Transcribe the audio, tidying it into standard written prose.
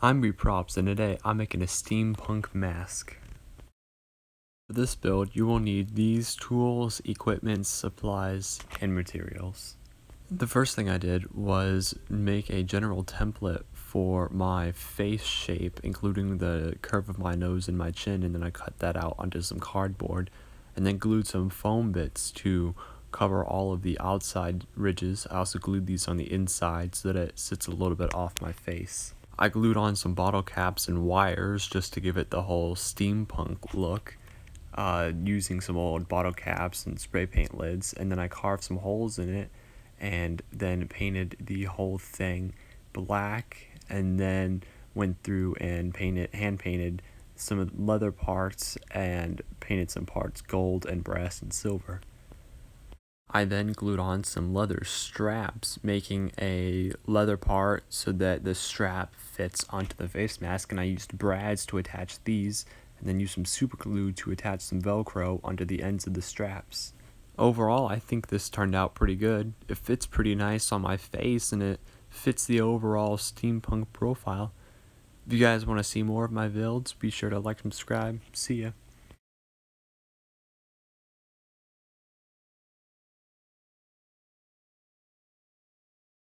I'm Props, and today I'm making a steampunk mask. For this build, you will need these tools, equipment, supplies, and materials. The first thing I did was make a general template for my face shape, including the curve of my nose and my chin, and then I cut that out onto some cardboard, and then glued some foam bits to cover all of the outside ridges. I also glued these on the inside so that it sits a little bit off my face. I glued on some bottle caps and wires just to give it the whole steampunk look, using some old bottle caps and spray paint lids, and then I carved some holes in it and then painted the whole thing black, and then went through and hand painted some leather parts and painted some parts gold and brass and silver. I then glued on some leather straps, making a leather part so that the strap fits onto the face mask, and I used brads to attach these, and then used some super glue to attach some Velcro onto the ends of the straps. Overall, I think this turned out pretty good. It fits pretty nice on my face, and it fits the overall steampunk profile. If you guys want to see more of my builds, be sure to like and subscribe. See ya.